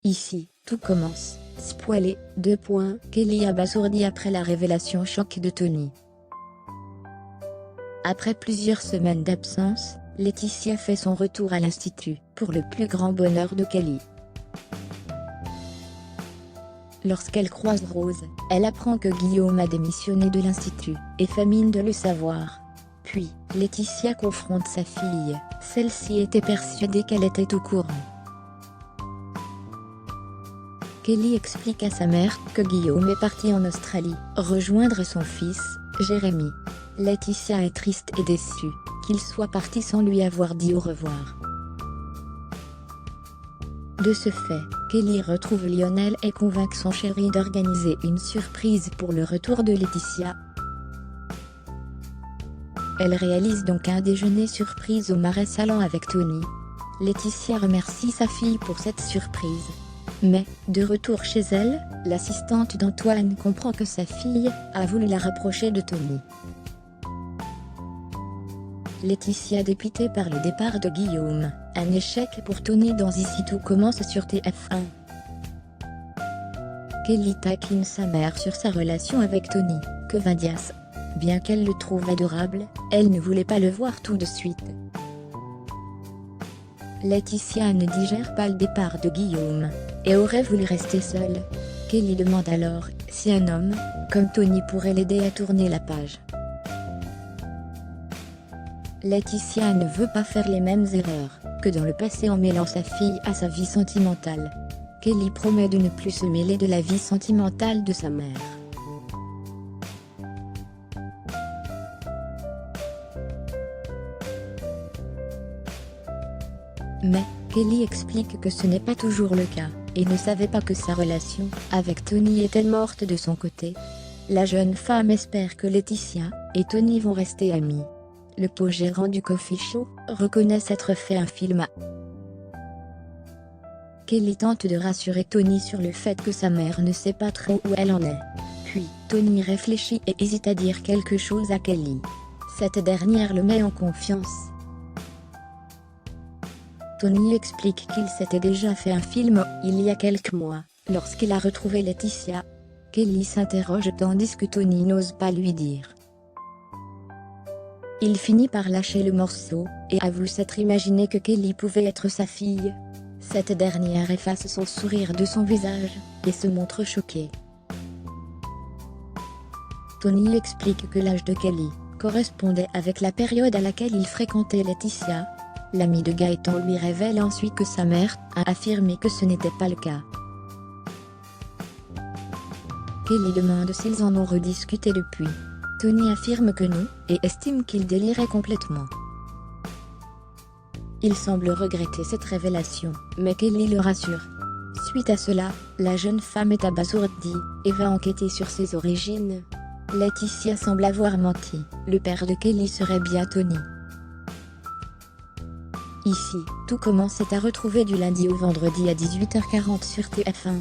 Ici, tout commence. Spoilé, Kelly abasourdi après la révélation choc de Tony. Après plusieurs semaines d'absence, Laetitia fait son retour à l'institut, pour le plus grand bonheur de Kelly. Lorsqu'elle croise Rose, elle apprend que Guillaume a démissionné de l'institut, et famine de le savoir. Puis, Laetitia confronte sa fille, celle-ci était persuadée qu'elle était au courant. Kelly explique à sa mère que Guillaume est parti en Australie, rejoindre son fils, Jérémy. Laetitia est triste et déçue, qu'il soit parti sans lui avoir dit au revoir. De ce fait, Kelly retrouve Lionel et convainc son chéri d'organiser une surprise pour le retour de Laetitia. Elle réalise donc un déjeuner surprise au Marais Salon avec Tony. Laetitia remercie sa fille pour cette surprise. Mais, de retour chez elle, l'assistante d'Antoine comprend que sa fille a voulu la rapprocher de Tony. Laetitia dépitée par le départ de Guillaume, un échec pour Tony dans Ici tout commence sur TF1. Kelly taquine sa mère sur sa relation avec Tony, que Vindias. Bien qu'elle le trouve adorable, elle ne voulait pas le voir tout de suite. Laetitia ne digère pas le départ de Guillaume, et aurait voulu rester seule. Kelly demande alors si un homme, comme Tony pourrait l'aider à tourner la page. Laetitia ne veut pas faire les mêmes erreurs que dans le passé en mêlant sa fille à sa vie sentimentale. Kelly promet de ne plus se mêler de la vie sentimentale de sa mère. Mais, Kelly explique que ce n'est pas toujours le cas, et ne savait pas que sa relation avec Tony était morte de son côté. La jeune femme espère que Laetitia et Tony vont rester amis. Le gérant du coffee shop reconnaît s'être fait un film. Kelly tente de rassurer Tony sur le fait que sa mère ne sait pas trop où elle en est. Puis, Tony réfléchit et hésite à dire quelque chose à Kelly. Cette dernière le met en confiance. Tony explique qu'il s'était déjà fait un film il y a quelques mois, lorsqu'il a retrouvé Laetitia. Kelly s'interroge tandis que Tony n'ose pas lui dire. Il finit par lâcher le morceau, et avoue s'être imaginé que Kelly pouvait être sa fille. Cette dernière efface son sourire de son visage, et se montre choquée. Tony explique que l'âge de Kelly correspondait avec la période à laquelle il fréquentait Laetitia. L'ami de Gaëtan lui révèle ensuite que sa mère a affirmé que ce n'était pas le cas. Kelly demande s'ils en ont rediscuté depuis. Tony affirme que non, et estime qu'il délirait complètement. Il semble regretter cette révélation, mais Kelly le rassure. Suite à cela, la jeune femme est abasourdie, et va enquêter sur ses origines. Laetitia semble avoir menti, le père de Kelly serait bien Tony. Ici, tout commence à retrouver du lundi au vendredi à 18h40 sur TF1.